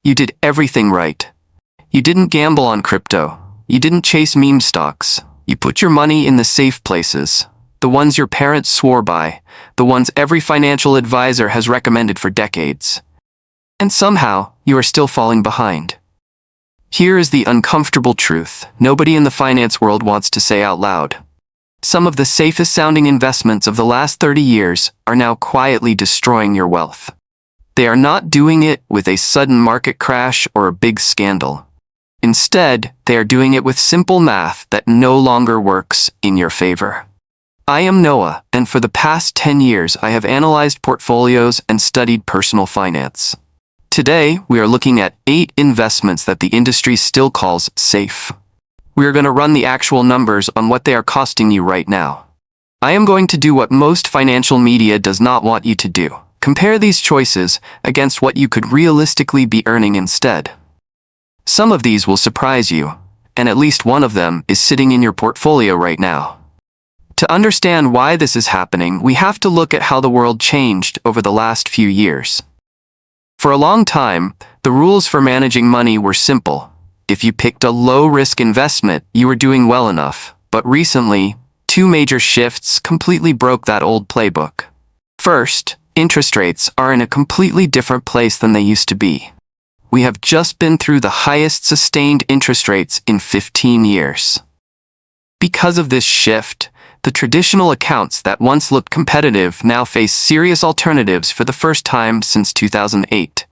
You did everything right. You didn't gamble on crypto. You didn't chase meme stocks. You put your money in the safe places, the ones your parents swore by, the ones every financial advisor has recommended for decades. And somehow, you are still falling behind. Here is the uncomfortable truth nobody in the finance world wants to say out loud. Some of the safest sounding investments of the last 30 years are now quietly destroying your wealth. They are not doing it with a sudden market crash or a big scandal. Instead, they are doing it with simple math that no longer works in your favor. I am Noah, and for the past 10 years I have analyzed portfolios and studied personal finance. Today, we are looking at 8 investments that the industry still calls safe. We are going to run the actual numbers on what they are costing you right now. I am going to do what most financial media does not want you to do. Compare these choices against what you could realistically be earning instead. Some of these will surprise you, and at least one of them is sitting in your portfolio right now. To understand why this is happening, we have to look at how the world changed over the last few years. For a long time, the rules for managing money were simple. If you picked a low-risk investment, you were doing well enough. But recently, 2 major shifts completely broke that old playbook. First, interest rates are in a completely different place than they used to be. We have just been through the highest sustained interest rates in 15 years. Because of this shift, the traditional accounts that once looked competitive now face serious alternatives for the first time since 2008.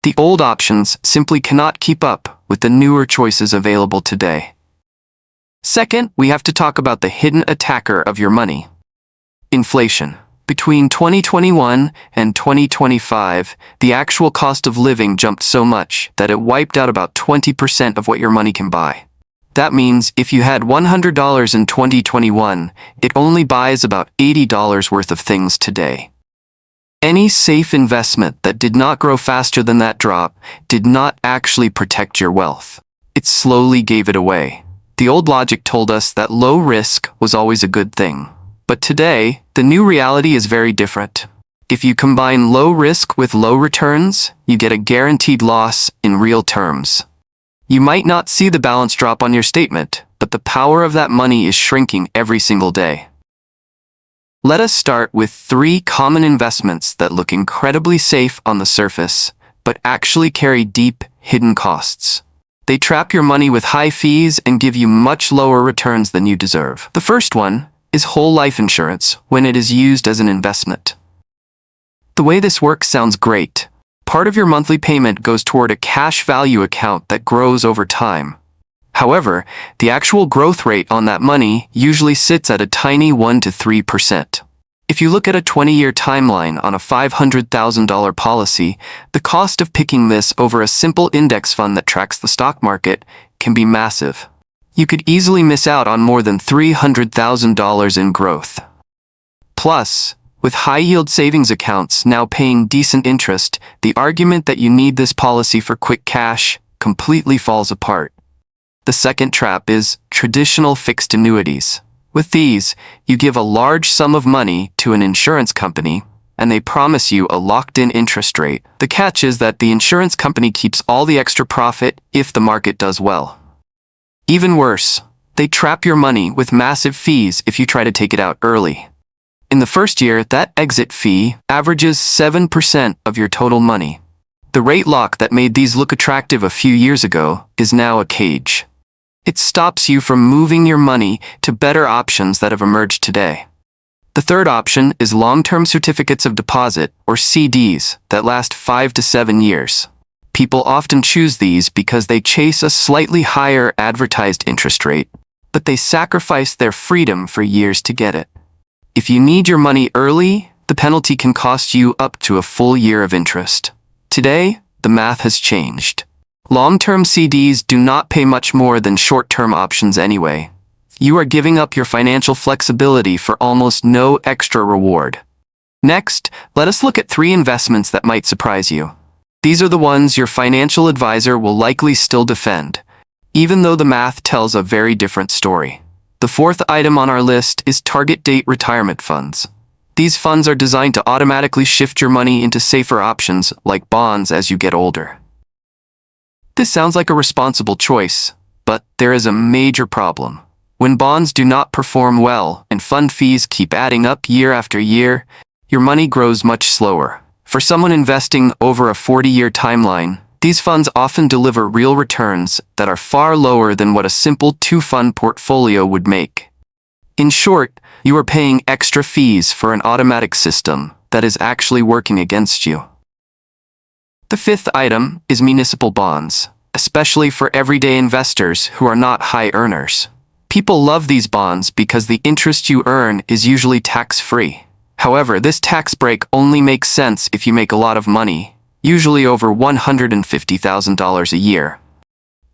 The old options simply cannot keep up with the newer choices available today. Second, we have to talk about the hidden attacker of your money. Inflation. Between 2021 and 2025, the actual cost of living jumped so much that it wiped out about 20% of what your money can buy. That means if you had $100 in 2021, it only buys about $80 worth of things today. Any safe investment that did not grow faster than that drop did not actually protect your wealth. It slowly gave it away. The old logic told us that low risk was always a good thing. But today, the new reality is very different. If you combine low risk with low returns, you get a guaranteed loss in real terms. You might not see the balance drop on your statement, but the power of that money is shrinking every single day. Let us start with 3 common investments that look incredibly safe on the surface, but actually carry deep, hidden costs. They trap your money with high fees and give you much lower returns than you deserve. The first one is whole life insurance when it is used as an investment. The way this works sounds great. Part of your monthly payment goes toward a cash value account that grows over time. However, the actual growth rate on that money usually sits at a tiny 1 to 3%. If you look at a 20-year timeline on a $500,000 policy, the cost of picking this over a simple index fund that tracks the stock market can be massive. You could easily miss out on more than $300,000 in growth. Plus, with high-yield savings accounts now paying decent interest, the argument that you need this policy for quick cash completely falls apart. The second trap is traditional fixed annuities. With these, you give a large sum of money to an insurance company, and they promise you a locked-in interest rate. The catch is that the insurance company keeps all the extra profit if the market does well. Even worse, they trap your money with massive fees if you try to take it out early. In the first year, that exit fee averages 7% of your total money. The rate lock that made these look attractive a few years ago is now a cage. It stops you from moving your money to better options that have emerged today. The third option is long-term certificates of deposit, or CDs, that last 5 to 7 years. People often choose these because they chase a slightly higher advertised interest rate, but they sacrifice their freedom for years to get it. If you need your money early, the penalty can cost you up to a full year of interest. Today, the math has changed. Long-term CDs do not pay much more than short-term options anyway. You are giving up your financial flexibility for almost no extra reward. Next, let us look at 3 investments that might surprise you. These are the ones your financial advisor will likely still defend, even though the math tells a very different story. The fourth item on our list is target date retirement funds. These funds are designed to automatically shift your money into safer options like bonds as you get older. This sounds like a responsible choice, but there is a major problem. When bonds do not perform well and fund fees keep adding up year after year, your money grows much slower. For someone investing over a 40-year timeline, these funds often deliver real returns that are far lower than what a simple two-fund portfolio would make. In short, you are paying extra fees for an automatic system that is actually working against you. The fifth item is municipal bonds, especially for everyday investors who are not high earners. People love these bonds because the interest you earn is usually tax-free. However, this tax break only makes sense if you make a lot of money, usually over $150,000 a year.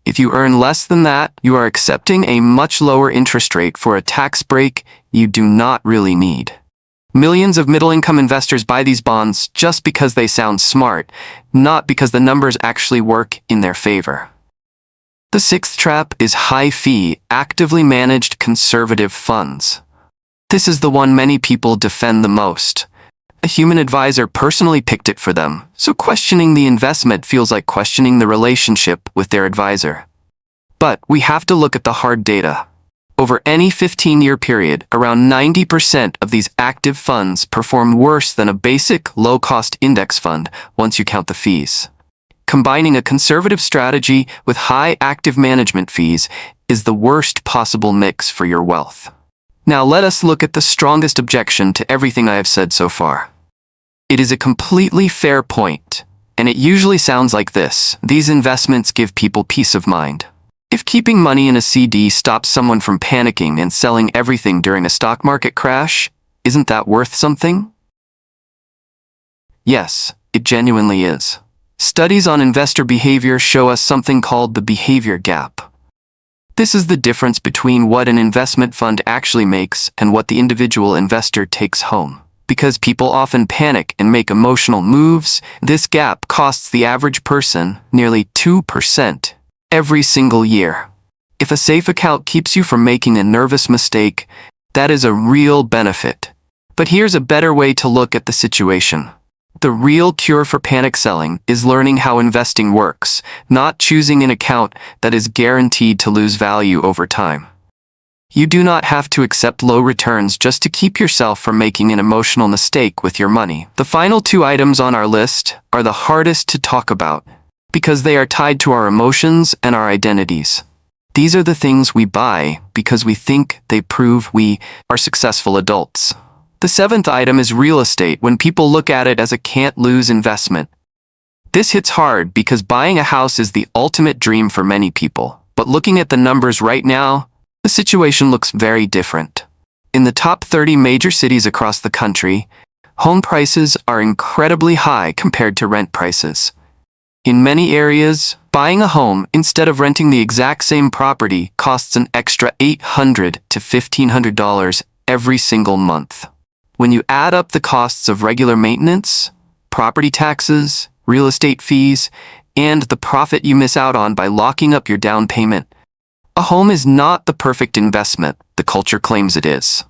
If you earn less than that, you are accepting a much lower interest rate for a tax break you do not really need. Millions of middle-income investors buy these bonds just because they sound smart, not because the numbers actually work in their favor. The sixth trap is high-fee, actively managed conservative funds. This is the one many people defend the most. A human advisor personally picked it for them, so questioning the investment feels like questioning the relationship with their advisor. But we have to look at the hard data. Over any 15-year period, around 90% of these active funds perform worse than a basic, low-cost index fund once you count the fees. Combining a conservative strategy with high active management fees is the worst possible mix for your wealth. Now let us look at the strongest objection to everything I have said so far. It is a completely fair point, and it usually sounds like this: these investments give people peace of mind. If keeping money in a CD stops someone from panicking and selling everything during a stock market crash, isn't that worth something? Yes, it genuinely is. Studies on investor behavior show us something called the behavior gap. This is the difference between what an investment fund actually makes and what the individual investor takes home. Because people often panic and make emotional moves, this gap costs the average person nearly 2% every single year. If a safe account keeps you from making a nervous mistake, that is a real benefit. But here's a better way to look at the situation. The real cure for panic selling is learning how investing works, not choosing an account that is guaranteed to lose value over time. You do not have to accept low returns just to keep yourself from making an emotional mistake with your money. The final two items on our list are the hardest to talk about because they are tied to our emotions and our identities. These are the things we buy because we think they prove we are successful adults. The seventh item is real estate when people look at it as a can't-lose investment. This hits hard because buying a house is the ultimate dream for many people. But looking at the numbers right now, the situation looks very different. In the top 30 major cities across the country, home prices are incredibly high compared to rent prices. In many areas, buying a home instead of renting the exact same property costs an extra $800 to $1,500 every single month. When you add up the costs of regular maintenance, property taxes, real estate fees, and the profit you miss out on by locking up your down payment, a home is not the perfect investment the culture claims it is.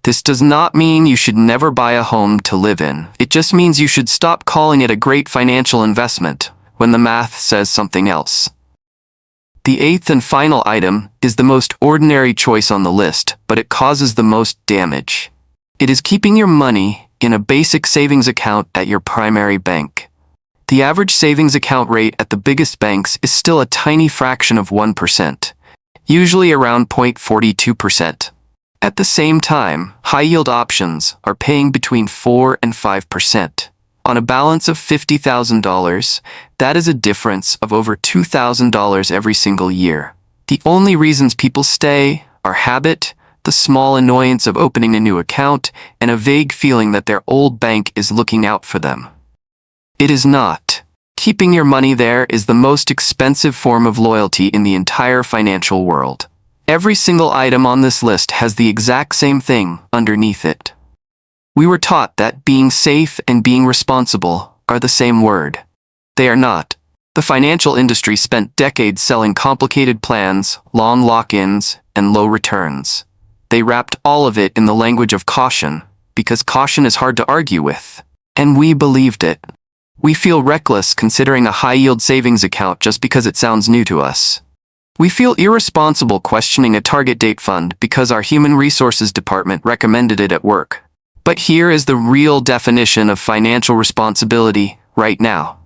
This does not mean you should never buy a home to live in. It just means you should stop calling it a great financial investment when the math says something else. The eighth and final item is the most ordinary choice on the list, but it causes the most damage. It is keeping your money in a basic savings account at your primary bank. The average savings account rate at the biggest banks is still a tiny fraction of 1%, usually around 0.42%. At the same time, high-yield options are paying between 4 and 5%. On a balance of $50,000, that is a difference of over $2,000 every single year. The only reasons people stay are habit, the small annoyance of opening a new account, and a vague feeling that their old bank is looking out for them. It is not. Keeping your money there is the most expensive form of loyalty in the entire financial world. Every single item on this list has the exact same thing underneath it. We were taught that being safe and being responsible are the same word. They are not. The financial industry spent decades selling complicated plans, long lock-ins, and low returns. They wrapped all of it in the language of caution, because caution is hard to argue with. And we believed it. We feel reckless considering a high-yield savings account just because it sounds new to us. We feel irresponsible questioning a target date fund because our human resources department recommended it at work. But here is the real definition of financial responsibility right now.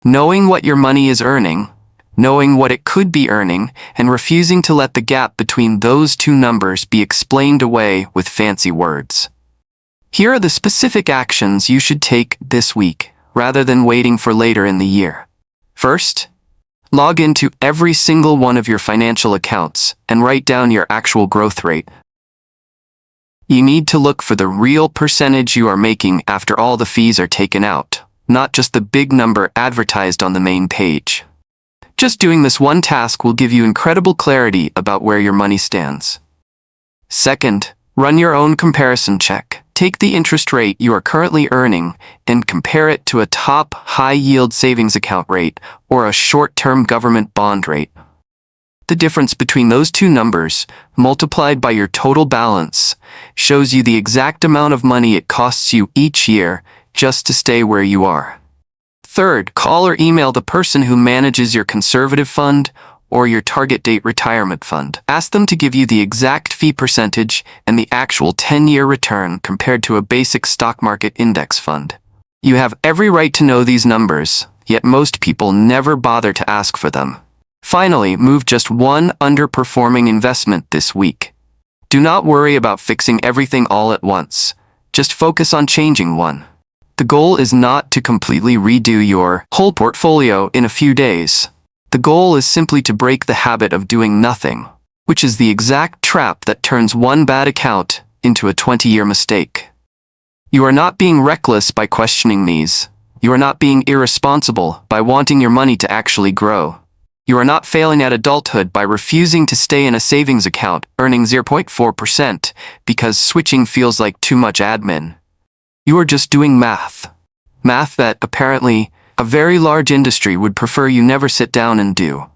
Knowing what your money is earning, knowing what it could be earning, and refusing to let the gap between those two numbers be explained away with fancy words. Here are the specific actions you should take this week, rather than waiting for later in the year. First, log into every single one of your financial accounts and write down your actual growth rate. You need to look for the real percentage you are making after all the fees are taken out, not just the big number advertised on the main page. Just doing this one task will give you incredible clarity about where your money stands. Second, run your own comparison check. Take the interest rate you are currently earning and compare it to a top high-yield savings account rate or a short-term government bond rate. The difference between those two numbers, multiplied by your total balance, shows you the exact amount of money it costs you each year just to stay where you are. Third, call or email the person who manages your conservative fund or your target date retirement fund. Ask them to give you the exact fee percentage and the actual 10-year return compared to a basic stock market index fund. You have every right to know these numbers, yet most people never bother to ask for them. Finally, move just one underperforming investment this week. Do not worry about fixing everything all at once. Just focus on changing one. The goal is not to completely redo your whole portfolio in a few days. The goal is simply to break the habit of doing nothing, which is the exact trap that turns one bad account into a 20-year mistake. You are not being reckless by questioning these. You are not being irresponsible by wanting your money to actually grow. You are not failing at adulthood by refusing to stay in a savings account earning 0.4% because switching feels like too much admin. You are just doing math. Math that, apparently, a very large industry would prefer you never sit down and do.